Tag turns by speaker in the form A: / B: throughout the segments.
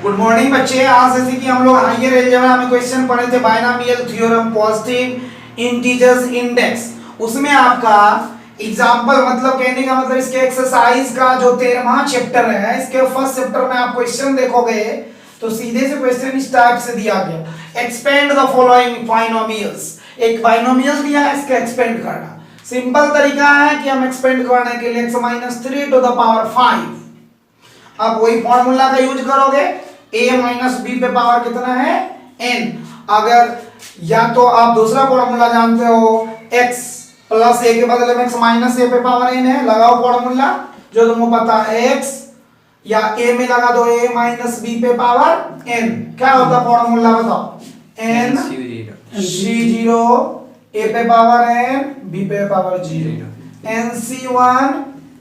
A: Good morning बच्चे। आज जैसे कि हम लोग हायर अलजेब्रा में क्वेश्चन पढ़े थे binomial theorem positive integers index, उसमें आपका एग्जांपल मतलब कहने का मतलब इसके एक्सरसाइज का जो 13वां चैप्टर है, इसके फर्स्ट चैप्टर में आप क्वेश्चन देखोगे तो सीधे से क्वेश्चन इस टाइप से दिया गया, एक्सपेंड द फॉलोइंग बायनॉमियल्स। एक बायनॉमियल दिया है, इसका एक्सपेंड करना। सिंपल तरीका है कि हम एक्सपेंड करने के लिए x-3 टू द पावर 5, आप वही फॉर्मूला का यूज करोगे। a माइनस बी पे पावर कितना है n। अगर या तो आप दूसरा फॉर्मूला जानते हो x प्लस a के बदले में x माइनस a पे पावर n है, लगाओ फॉर्मूला जो तुमको पता है x, या a में लगा दो a माइनस b पे पावर n। क्या होता फॉर्मूला बताओ? n c0 a पे पावर n b पे पावर 0, nc1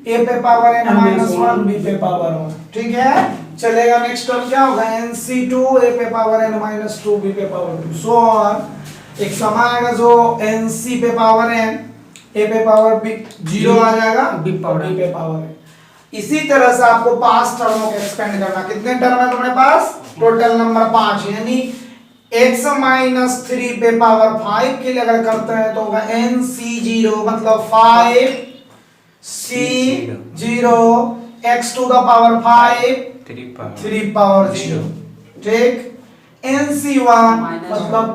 A: a पे पावर n माइनस 1 b पे पावर 1। ठीक है, चलेगा। नेक्स्ट टर्म क्या होगा? nc2 a पे पावर n माइनस 2 b पे पावर 2, सो ऑन। एक समय आएगा जो nc पे पावर n a पे पावर b 0 आ जाएगा, b पे पावर n। इसी तरह से आपको 5 टर्मों को एक्सपेंड करना। कितने टर्म है तुम्हारे पास? टोटल नंबर 5, यानी x माइनस 3 पे पावर 5 के लिए अगर करते हैं तो होगा nc0 मतलब 5 c0 x to the power 5 3 power 0। ठीक, nc1 मतलब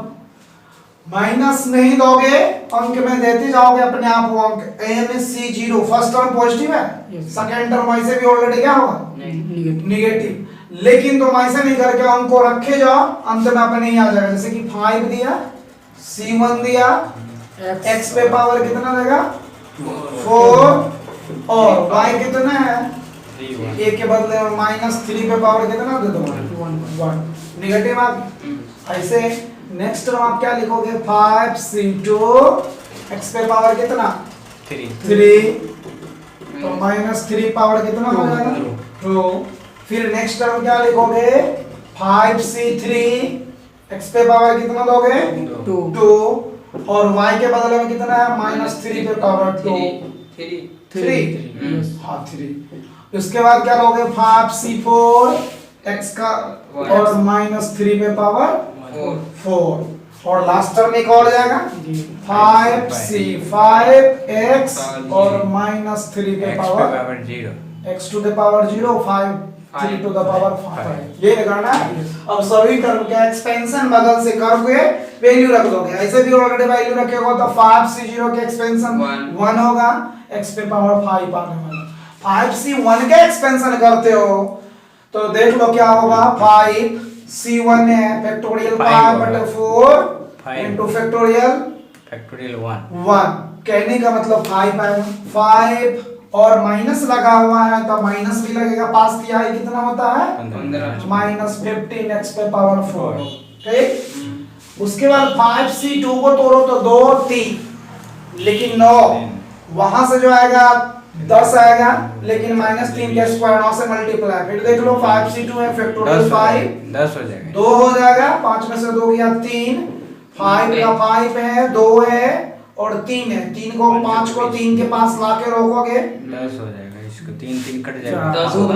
A: माइनस नहीं दोगे, अंक में देते जाओगे अपने आप वो अंक। nc0 फर्स्ट टर्म पॉजिटिव है, सेकंड टर्म ऐसे भी ऑलरेडी क्या होगा? नेगेटिव। लेकिन तुम ऐसे नहीं करके अंक को रखे जाओ, अंत में अपने ही आ जाएगा। जैसे कि 5 दिया, c1 दिया, x पे पावर कितना देगा? 4, और y कितना है? a के बदले में माइनस 3 पे पावर कितना दे दो? 1। नेगेटिव आ ऐसे। नेक्स्ट टर्म आप क्या लिखोगे? 5c2 x पे पावर कितना? 3, तो माइनस 3 पावर कितना हो जाएगा? 2। फिर नेक्स्ट टर्म क्या लिखोगे? 5c3 x पे पावर कितना दोगे? 2, और y के बदले में कितना है? माइनस 3 पे पावर 2, 3। हाँ 3। उसके बाद क्या लोगे? 5c4 x का और माइनस 3 पे पावर 4, और लास्ट टर्म एक और जाएगा 5c5x और माइनस 3 पे power 0, x to the power 0, 5 3 to the power 5। ये करना है। अब सभी टर्म का एक्सपेंशन बगल से करके वैल्यू रख दोगे। ऐसे भी ऑलरेडी वैल्यू रखे हो तो 5c0 के एक्सपेंशन 1 होगा, x पे पावर 5 आने वाला। 5c1 के एक्सपेंशन करते हो तो देख लो क्या होगा? 5c1 है फैक्टोरियल 5/4 इनटू फैक्टोरियल 1। कहने का मतलब 5 आएगा। 5 और माइनस लगा हुआ है तो माइनस भी लगेगा। पास दिया है कितना होता है? माइनस 15x पे पावर 4। ठीक, उसके बाद 5c2 को तोड़ो तो 2 3, लेकिन 9 वहां से जो आएगा 10 आएगा, लेकिन माइनस 3 के स्क्वायर 9 से मल्टीप्लाई। फिर देख लो 5c2 है फैक्टोरियल 5
B: 10 हो जाएगा,
A: 2 हो जाएगा। 5 में से 2 गया 3, 5 का 5 है, 2 है और 3 है। 3 को 5 को 3 के पास लाके रोकोगे
B: 10 हो जाएगा। इसको 3 3 कट जाएगा,
A: 10 होगा।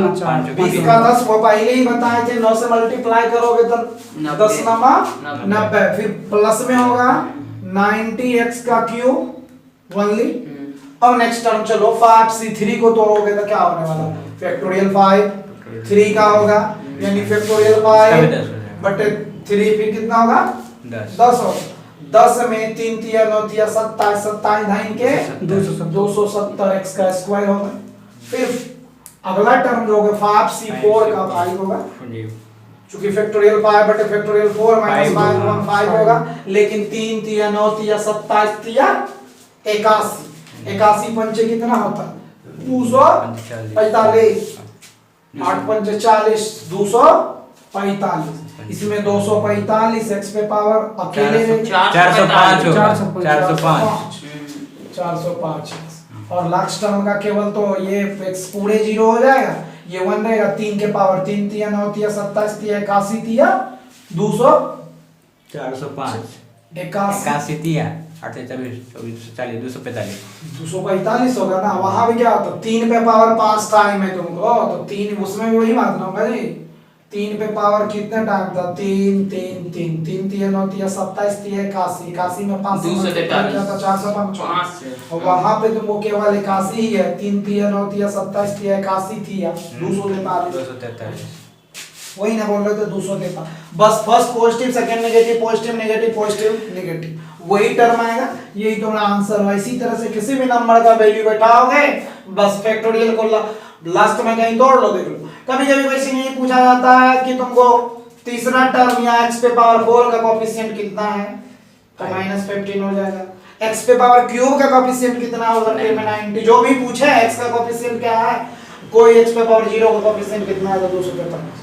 A: 20 का 10 वो पहले ही बताए थे, 9 से मल्टीप्लाई करोगे तो 10 नमा 90। फिर प्लस में होगा 90x का क्यूब ओनली। अब नेक्स्ट टर्म चलो 5c3 को तोड़ोगे तो क्या होने वाला? फैक्टोरियल 5 3 का होगा, यानी फैक्टोरियल 5 बटे 3 फिर कितना होगा? 10 होगा। 10 में 3 तिया 9 तिया 27, 27 धाइन के 270x का स्क्वायर होगा। फिर अगला टर्म जो होगा 5c4 का 5 होगा, क्योंकि फैक्टोरियल 5 बटे फैक्टोरियल 4 माइनस 5 होगा। लेकिन 3 तिया 9 तिया 27 तिया 81, 81 पंचे कितना होता? 245। 8 पंचे 40, 245। इसमें 245 x पे पावर अकेले 405, और लास्ट टर्म का केवल तो ये x पूरे 0 हो जाएगा, ये 1 रहेगा। 3 के पावर 3 तिया 9 तिया 27 तिया 81 तिया 200
B: 405
A: 81
B: तिया 8 24 24 40 245
A: 245 होगा ना। वहां भी क्या होता? 3 पे पावर 5 टाइम है तुमको, तो 3 उसमें भी वही बात ना होगा जी। 3 पे पावर कितने टाइम था? 3 3 3 3 3 होती है 27 3 81 81 में 5
C: 243
A: था 405
C: 5 से
A: और वहां पे तुमको केवल 81 ही है। 3 3 होती है 27 3 81 थी या 243
B: 243
A: वही ना बोल रहे थे 243 बस first positive second negative positive negative positive negative वही टर्म आएगा। यही तुम्हारा आंसर है। इसी तरह से किसी भी नंबर का वैल्यू बैठाओगे बस फैक्टोरियल को लास्ट में कहीं तोड़ लो। देख लो कभी कभी वैसे नहीं पूछा जाता है कि तुमको तीसरा टर्म या x पे पावर 4 का कोएफिशिएंट कितना है तो -15 हो जाएगा। x पे पावर क्यूब का कोएफिशिएंट कितना होगा? 90 जो भी पूछे x का कोएफिशिएंट क्या है, कोई x पे पावर 0 का कोएफिशिएंट कितना है तो 243।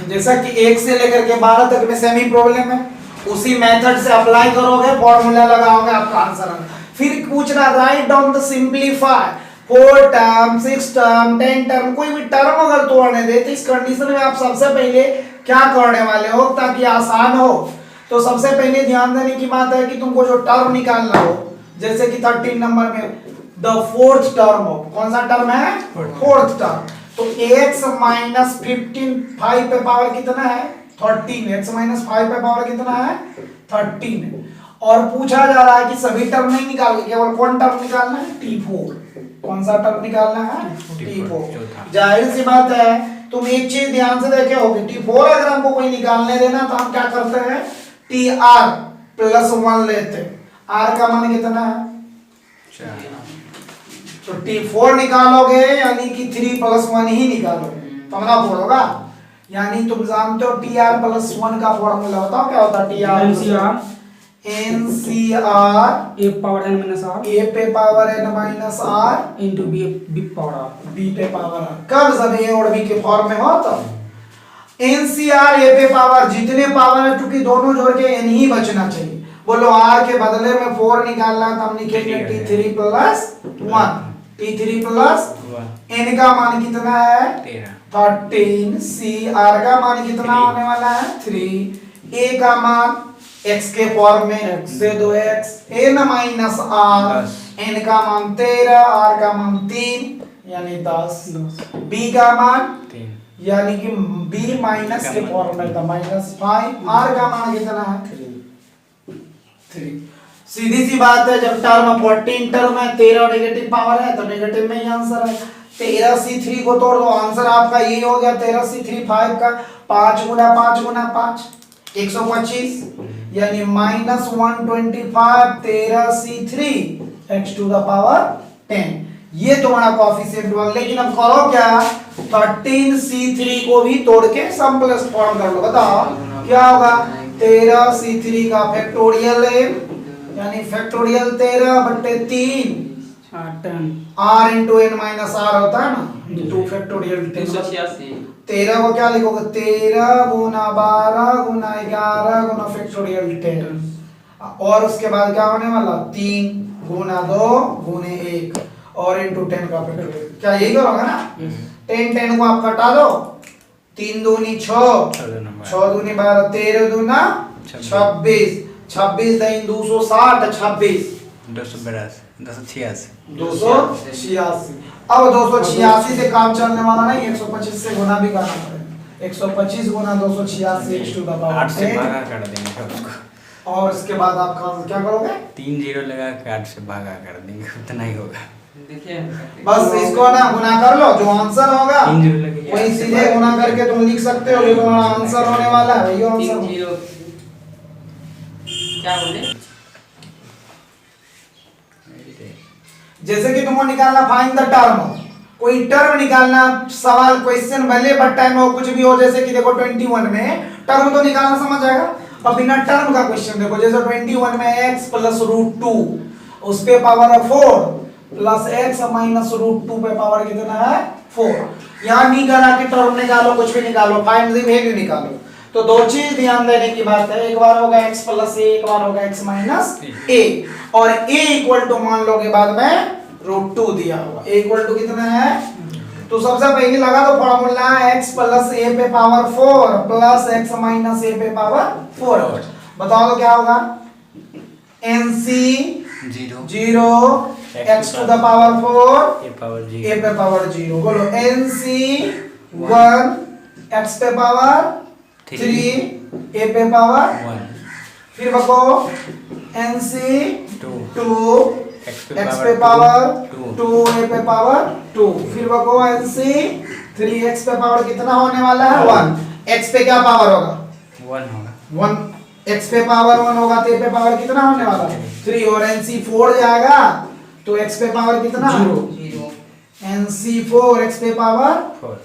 A: जैसा कि 1 से लेकर के 12 तक में सेमी प्रॉब्लम है, उसी मेथड से अप्लाई करोगे फॉर्मूला लगाओगे आपका आंसर आएगा। फिर पूछ रहा write down the simplify 4 term 6 term 10 term कोई भी टर्म अगर तोड़ने दे तो इस कंडीशन में आप सबसे पहले क्या करने वाले हो ताकि आसान हो। तो सबसे पहले ध्यान देने की बात है कि तुमको जो टर्म निकालना हो, जैसे कि 13 नंबर में द फोर्थ टर्म हो, कौन सा टर्म है? Fourth term. तो x माइनस 15 5 पे पावर कितना है? 13। x माइनस 5 पे पावर कितना है? 13। और पूछा जा रहा है कि सभी टर्म नहीं निकालोगे, केवल कौन टर्म निकालना है? t4। कौन सा टर्म निकालना है? t4। जाहिर सी बात है तुम एक चीज ध्यान से देखे होगे, t4 अगर हमको कोई निकालने देना तो हम क्या करते हैं? tr प्लस 1 लेते हैं। r का मान कितना है? तो t4 निकालोगे यानी कि 3 प्लस 1 ही निकालोगे तब ना होगा। यानी तुम जानते हो tr प्लस 1 का फॉर्मूला बताओ क्या होता है? tr NCR
C: a power n minus r
A: a पे power n minus r
C: into b power r
A: b पे पावर r। कब जब a और b के फॉर्म में हो तो NCR a पे पावर जितने पावर है क्योंकि दोनों जोड़ के n ही बचना चाहिए। बोलो r के बदले में 4 निकालना तो हम लिखेंगे t3 plus 1 t3 plus n का मान कितना है? 13 c r का मान कितना होने वाला है? 3 a का मान x के फॉर्म में x से 2x n minus r n का मान 13 r का मान 3 यानी 10 b का मान
B: 3
A: यानी कि b माइनस के फॉर्म में था -5 r का मान कितना है? 3। सीधी सी बात है जब टर्म 14 टर्म है 13 नेगेटिव पावर है तो नेगेटिव में ही आंसर है। 13c3 को तोड़ दो आंसर आपका ये हो गया 13c3 5 का 5 गुना 5 गुना 5 125 यानी -125 13c3 x to the power 10 ये तुम्हारा कोएफिशिएंट हुआ। लेकिन अब करो क्या 13c3 को भी तोड़ के सम प्लस फॉर्म कर लो। बताओ क्या होगा? 13c3 का फैक्टोरियल यानी फैक्टोरियल 13 बटे 3 r into n minus r होता है ना इंटू फैक्टोरियल
C: 386
A: 13 को क्या लिखोगे? 13 गुना 12 गुना 11 गुना फैक्टोरियल 10 और उसके बाद क्या होने वाला? 3 गुना 2 गुने 1 और इंटू 10 का फैक्टोरियल। क्या यही करोगे ना? 10 10 को आप कटा दो 3 दूनी 6 6 दूनी 12 13 दूना 26 26 3 260 26 286 अब 286 से काम चलने वाला नहीं 125 से गुना भी करना पड़ेगा। 125 गुना 286 x टू द पावर
B: 8 से
A: 10
B: भागा कर देंगे उसको
A: और उसके बाद आप क्या करोगे?
B: 3 0 लगा के 8 से भागा कर देंगे उतना ही होगा।
C: देखिए
A: बस इसको ना गुना कर लो जो आंसर होगा
B: 3 0 लगे
A: वही सीधे गुना करके तुम लिख सकते हो जो तुम्हारा आंसर होने वाला है वही आंसर
C: 3 0 क्या बोले?
A: जैसे कि तुमको निकालना फाइंड द टर्म, कोई टर्म निकालना सवाल क्वेश्चन भले बट टाइम हो कुछ भी हो। जैसे कि देखो 21 में टर्म तो निकालना समझ आएगा। अब बिना टर्म का क्वेश्चन देखो जैसे 21 में x प्लस √2 उस पे पावर है 4 प्लस x माइनस √2 पे पावर कितना है? 4। यहाँ नहीं करा कि टर्म निकालो कुछ भी निकालो फाइंड द वैल्यू निकालो। तो दो चीज ध्यान देने की बात है, एक बार होगा x प्लस a एक बार होगा x माइनस a और a इक्वल टू मान लो के बाद में √2 दिया होगा। a इक्वल टू कितना है? तो सबसे पहले लगा दो फॉर्मूला x प्लस a पे power 4 plus x minus a पे पावर 4। बताओ तो क्या होगा? NC 0 x to the power 4
B: A power
A: a
B: 0
A: पे पावर 0 बोलो NC1 x पे पावर 3 a पे पावर
B: 1
A: फिर बको NC2
B: 2
A: x पे पावर 2 a पे पावर 2 फिर बको NC3 x पे पावर कितना होने वाला है 1 x पे क्या पावर होगा
B: 1 होगा
A: 1 x पे पावर 1 होगा तो a पे पावर कितना होने वाला है 3 और NC4 जाएगा तो x पे पावर कितना
C: 0
A: NC4 x पे पावर
B: 4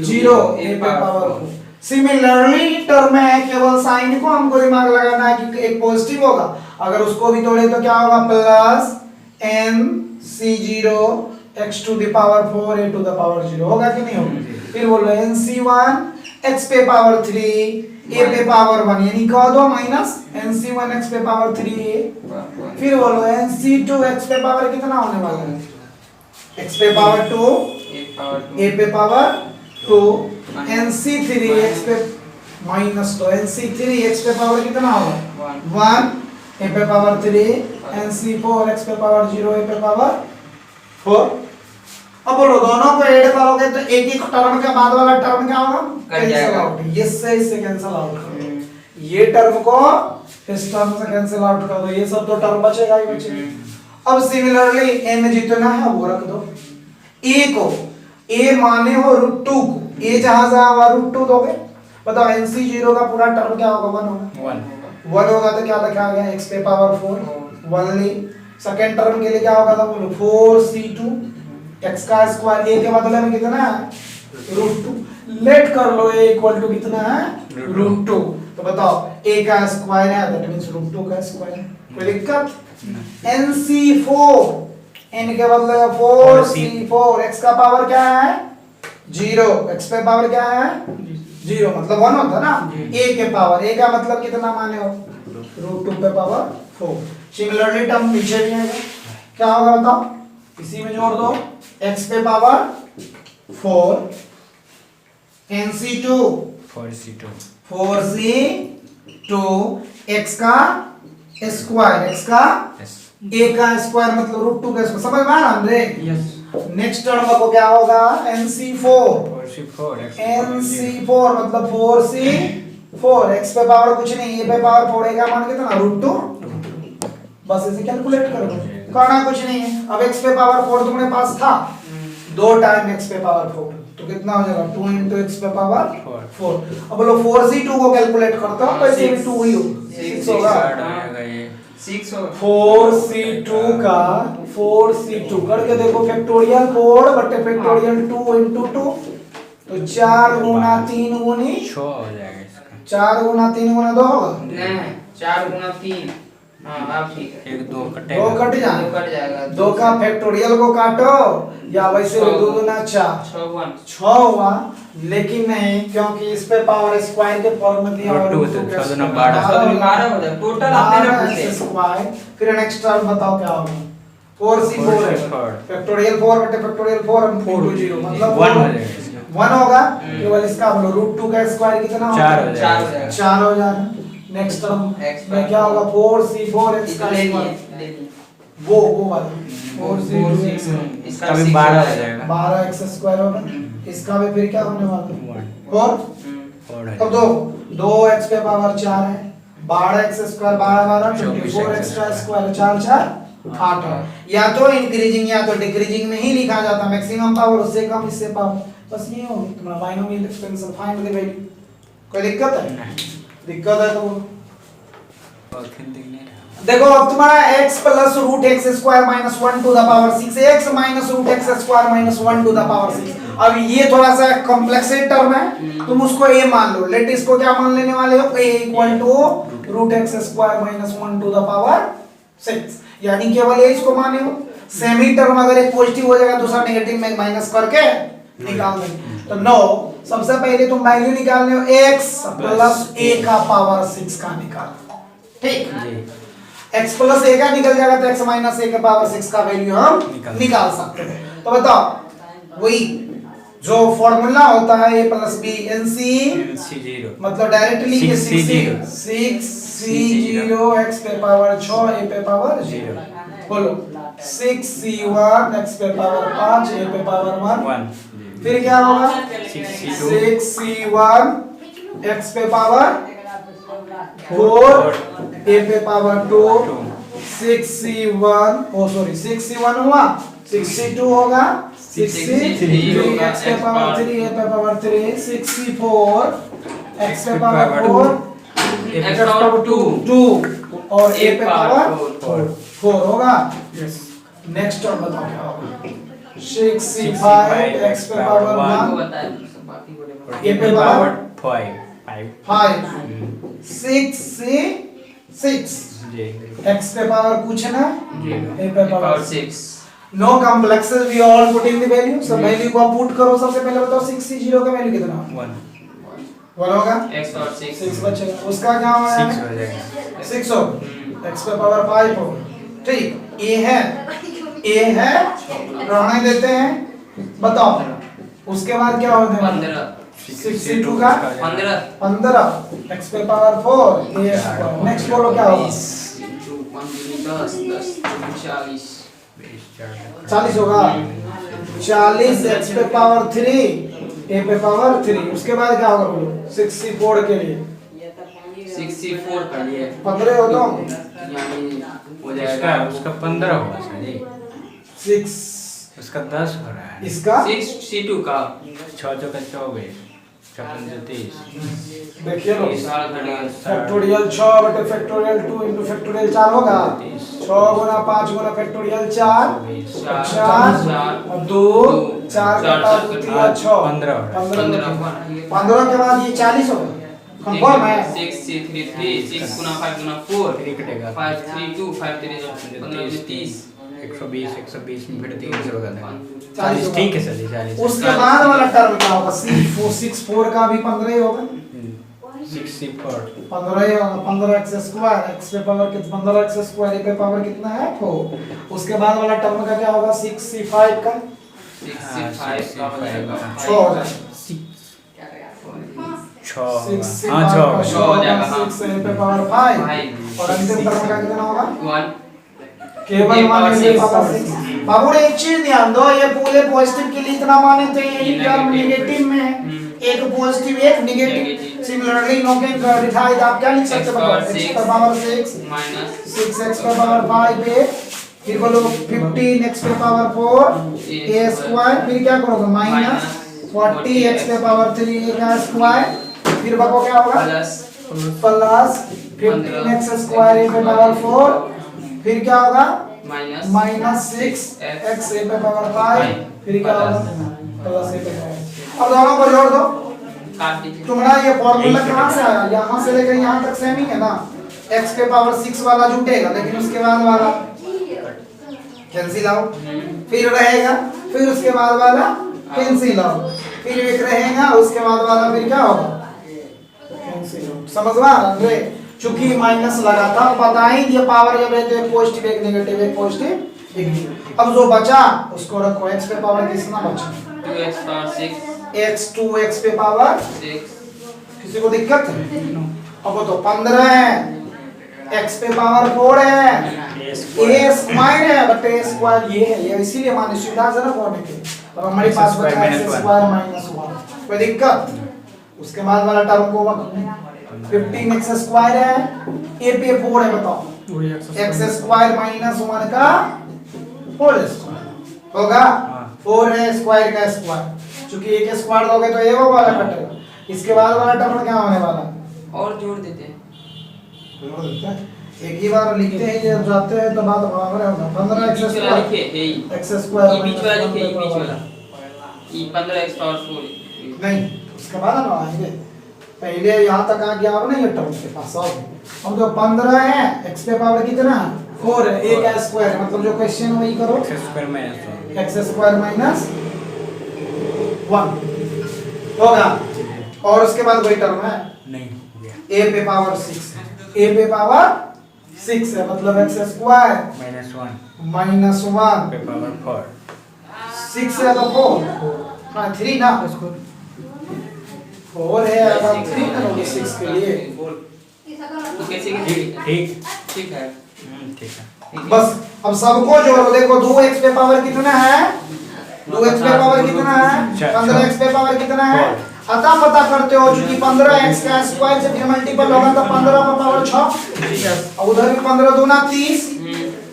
A: 0 a पे पावर 4 सिमिलरली टर्म है केवल साइन को हमको दिमाग लगाना है कि एक पॉजिटिव होगा अगर उसको भी तोड़े तो क्या होगा plus NC0 x to the power 4 a to the power 0 होगा कि नहीं होगा फिर बोलो NC1 x पे पावर 3 a पे पावर 1 यानी कह दो माइनस NC1 x पे पावर 3a फिर बोलो NC2 x पे पावर कितना होने वाला है x पे पावर 2 a पे पावर 2 NC3 x पे माइनस 2 NC3 x पे पावर कितना होगा 1 a पे पावर 3 NC4 x पे पावर 0 a पे पावर 4 अब बोलो दोनों को ऐड करोगे तो एक एक टर्म के बाद वाला टर्म क्या होगा कैंसिल आउट इससे कैंसिल आउट कर दो ये टर्म को इस टर्म से कैंसिल आउट कर दो ये सब तो टर्म बचेगा ही बचेगा अब सिमिलरली n जितना है वो रख दो a को a माने हो √2 को a जहां से आवा √2 दोगे बताओ NC0 का पूरा टर्म क्या होगा 1 होगा 1 होगा तो क्या लिखा गया x पे पावर 4 1 ली सेकंड टर्म के लिए क्या होगा था बोलो 4c2 x का स्क्वायर a के बदले में कितना है √2 लेट कर लो a इक्वल टू कितना है √2 तो बताओ a का स्क्वायर है दैट मींस √2 का स्क्वायर कोई दिक्कत NC4 n के बदले 4c4 x का पावर क्या है 0 x पे पावर क्या है 0 मतलब 1 होता ना a के पावर a का मतलब कितना माने हो √2 पे पावर 4 सिमिलरली टर्म पीछे भी आएगा क्या होगा बताओ इसी में जोड़ दो x पे पावर 4 NC2 4c2 x का स्क्वायर x का a का स्क्वायर मतलब √2 का स्क्वायर समझ में आ रहा है
C: यस
A: नेक्स्ट टर्म को क्या होगा NC4 मतलब 4c4 x पे पावर कुछ नहीं a पे पावर 4 a का मान कितना √2 बस इसे कैलकुलेट कर दो करना कुछ नहीं है अब x पे पावर 4 तुम्हारे पास था 2 टाइम x पे पावर 4 तो कितना हो जाएगा 2 into x पे पावर 4 अब बोलो 4c2 को कैलकुलेट करता हूं तो इसे भी 2 ही हो 6 होगा 4c2 का 4c2 करके देखो फैक्टोरियल 4 बटे फैक्टोरियल 2 into 2 तो 4 गुना 3 गुनी
B: 6 हो जाएगा इसका
A: 4 गुना 3 गुना 2 होगा
C: नहीं 4 गुना 3 हाँ आप ठीक है
B: 1 2
A: दो कट
C: कट
A: जाएगा
C: जाएगा
A: 2 का फैक्टोरियल को काटो या वैसे 2 गुना 4 6 हुआ लेकिन नहीं क्योंकि इस पे पावर स्क्वायर के फॉर्म में दिया हुआ
B: √2
A: √2
B: तो 6
C: 12 हो जाए टोटल आपने ना पूछे
A: स्क्वायर फिर नेक्स्ट टर्म बताओ क्या होगा 4c4 है फैक्टोरियल 4 बटे फैक्टोरियल 4 हम 4 0 मतलब
B: 1 हो जाएगा इसका
A: 1 होगा केवल इसका बोलो √2 का स्क्वायर कितना होगा
B: 4 हो जाएगा
A: 4 हो जाएगा नेक्स्ट टर्म में क्या होगा 4c4 x का
C: ले
A: स्क्वायर
C: लिए
A: वो वाला 4c2
B: इसका भी 12 हो जाएगा
A: 12 x स्क्वायर होगा इसका भी फिर क्या होने वाला है 4 अब दो x पे पावर 4 है 12 x स्क्वायर 12 24 x का स्क्वायर 4 4 8 है या तो इंक्रीजिंग या तो डिक्रीजिंग में ही लिखा जाता मैक्सिमम पावर उससे कम इससे पावर बस ये हो तुम्हारा binomial expansion find the value कोई दिक्कत है दिक्कत है तो देखो अब तुम्हारा x plus root x square minus 1 to the power 6 x minus root x square minus 1 to the power 6 अब ये थोड़ा सा कॉम्प्लेक्स टर्म है तुम उसको a मान लो लेट इसको क्या मान लेने वाले हो a equal to root x square minus 1 to the power 6 यानी केवल a इसको माने हो सेमी टर्म अगर एक पॉजिटिव हो जाएगा दूसरा नेगेटिव में माइनस करके निकाल देंगे तो नो सबसे पहले तुम वैल्यू निकालने हो x प्लस a का पावर 6 का निकाल ठीक x प्लस a का निकल जाएगा तो x माइनस a का पावर 6 का वैल्यू हम निकाल सकते हैं तो बताओ वही जो फॉर्मूला होता है a प्लस b NC0 मतलब डायरेक्टली 6 C0 x पे पावर 6 a पे पावर 0 बोलो 6c1 x पे पावर 5 a पे पावर 1
B: 1
A: फिर क्या होगा
B: 6c2
A: 6c1 x पे पावर 4 a पे पावर 2 6c1 ओ सॉरी 6c1 हुआ 6c2 होगा 6c3 x पे पावर 3 a पे पावर 3 6c4 x पे पावर 4
C: x पावर 2
A: और a पे पावर 4 होगा यस नेक्स्ट टर्म बताओ क्या होगा 6c5 x पे पावर 1
C: बताया सब बाकी बोले
A: a पे पावर
B: 5
A: 5 6 से 6
B: जी
A: x पे पावर पूछना
C: जी
A: a पे power
C: 6
A: no complexes we all putting the value सब वैल्यू को आप पुट करो सबसे पहले बताओ 6c0 का वैल्यू कितना
B: 1
A: 1 होगा
C: x और 6
A: 6 बचेगा उसका क्या होगा
B: 6 हो जाएगा
A: 6 हो x पे पावर 5 हो ठीक a है रहने देते हैं बताओ उसके बाद क्या होगा
C: 15
A: 62 का
C: 15
A: x पे पावर 4 a नेक्स्ट बोलो क्या होगा
C: 10 40
A: 40 होगा 40 x पे पावर 3 a पे पावर 3 उसके बाद क्या होगा बोलो 64 के लिए
C: 64 का लिए
A: 15 हो तो
C: यानी हो
B: इसका
C: जाएगा
B: उसका 15 होगा सर जी
A: 6
B: उसका 10 हो रहा है
A: इसका
C: 6c2 का
B: 6 चौका 24 56 30
A: देखिए लो
C: साल घड़ियाल
A: फैक्टोरियल 6 बटे फैक्टोरियल 2 इनटू फैक्टोरियल 4 होगा 6 गुना 5 गुना फैक्टोरियल 4 4 और 2 4 का पावर 6
B: 15 हो रहा है
A: 15 के बाद ये 40 होगा कंफर्म है
C: 6 गुना 5 गुना 4
B: 3 कटेगा
C: 5 3 2 5 3 15 30
B: 120 में फिर 3 से होगा
A: 40
B: 40 ठीक है सर जी 40
A: उसके बाद वाला टर्म क्या होगा C4 का भी 15 ही होगा
B: 64
A: 15 ही होगा 15x स्क्वायर x पे पावर कितना 15x स्क्वायर a पे पावर कितना है 4 उसके बाद वाला टर्म का क्या होगा 6c5 का
C: 65 का हो जाएगा
A: 6 हो जाएगा
B: 6 हाँ 6
C: हो जाएगा, हाँ।
A: 6 a पे पावर 5 और अंतिम टर्म का कितना होगा
C: 1
A: केवल
C: a
A: मान
C: power
A: लीजिए
C: 6
A: पावर 6 बाबू ने एक चीज ध्यान दो ये पूरे पॉजिटिव के लिए इतना माने तो ये टर्म नेगेटिव में है एक पॉजिटिव एक negative similarly no can divide आप क्या लिख सकते हो x पर पावर 6
C: माइनस
A: 6x पर पावर 5 पे फिर बोलो 15x पे पावर 4 a स्क्वायर फिर क्या करोगे माइनस 40x पे पावर 3 a का स्क्वायर फिर बको क्या होगा प्लस 15x स्क्वायर a पे पावर 4 फिर क्या होगा माइनस 6x a पे पावर 5 फिर क्या होगा प्लस a पे पावर अब दोनों को जोड़ दो
C: काट दीजिए
A: तुम्हारा ये फॉर्मूला कहां से आया यहां से लेकर यहां तक सेम ही है ना x पे पावर 6 वाला जुटेगा लेकिन उसके बाद वाला कैंसिल आउट फिर रहेगा फिर उसके बाद वाला कैंसिल आउट फिर एक रहेगा उसके बाद वाला फिर क्या होगा कैंसिल आउट समझ में आ रहा है चूंकि माइनस लगा था पता ही ये पावर जब रहते हैं पॉजिटिव एक नेगेटिव एक पॉजिटिव एक नेगेटिव अब जो बचा उसको रखो x पे पावर कितना बचा
C: 2x पावर 6
A: x 2x पे पावर
C: 6
A: किसी को दिक्कत है अब तो 15 है x पे पावर 4 है a स्क्वायर है बट a स्क्वायर ये है ये इसीलिए माने सुविधाजनक होने के अब हमारे पास बचा है x स्क्वायर माइनस 1 कोई दिक्कत उसके बाद वाला टर्म को 15x स्क्वायर है a पे 4 है बताओ x स्क्वायर माइनस 1 का होल स्क्वायर होगा 4 है स्क्वायर का स्क्वायर चूंकि a के स्क्वायर दोगे तो a वाला कटेगा इसके बाद वाला टर्म क्या होने वाला
C: और जोड़ देते हैं
A: जोड़ देते हैं एक ही बार लिखते हैं ये जाते हैं तो बात बराबर होगा 15x
C: बीच वाला
A: स्क्वायर
C: लिखिए हे
A: x स्क्वायर
C: ये बीच वाला लिखिए ये बीच वाला ये 15x पावर 4
A: नहीं उसके बाद हम आएंगे पहले यहाँ तक आ गया अब ना ये टर्म के पास आओ हम जो 15 है x पे पावर कितना है 4 है a का स्क्वायर मतलब जो क्वेश्चन है वही करो
B: x square minus
A: x square minus 1 होगा और उसके बाद वही टर्म है
B: नहीं हो गया
A: a पे पावर 6 है a पे पावर 6 है मतलब x स्क्वायर
B: -1
A: माइनस 1
B: पे पावर 4
A: 6 है तो 4 हाँ 3 ना उसको 4 है अब 3 करोगे 6 के लिए
C: तो कैसे
B: ठीक ठीक
C: ठीक है
B: ठीक है
A: बस अब सबको जोड़ो, देखो 2x पे पावर कितना है, 2x पे पावर कितना है, 15x पे पावर कितना है, अतः पता करते हो चूंकि 15x का स्क्वायर से फिर मल्टीपल होगा तो 15 पर पावर 6 और उधर भी 15 दूना 30,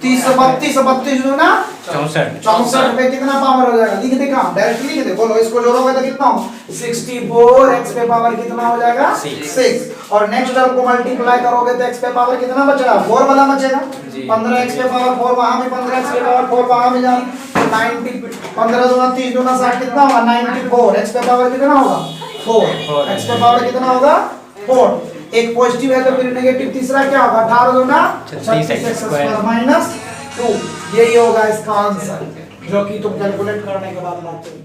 A: 30 से 32, 32 दूना 64 पे कितना पावर हो जाएगा, लिख दे काम डायरेक्ट लिख दे, बोलो इसको जोड़ोगे तो कितना हो 64x पे पावर कितना हो जाएगा 6 और नेक्स्ट टर्म को मल्टीप्लाई करोगे तो x पे पावर कितना बचेगा 4 वाला बचेगा, 15x पे पावर 4 वहां भी 15x पे पावर 4 वहां भी जाए 90, 15 दूना 30 दूना 60 कितना होगा 94, x पे पावर कितना होगा 4, x पे पावर कितना होगा 4, एक पॉजिटिव है तो फिर नेगेटिव तीसरा क्या होगा 18 दूना 36x स्क्वायर माइनस 2, यही होगा इसका आंसर जो कि तुम कैलकुलेट करने के बाद लाते हो।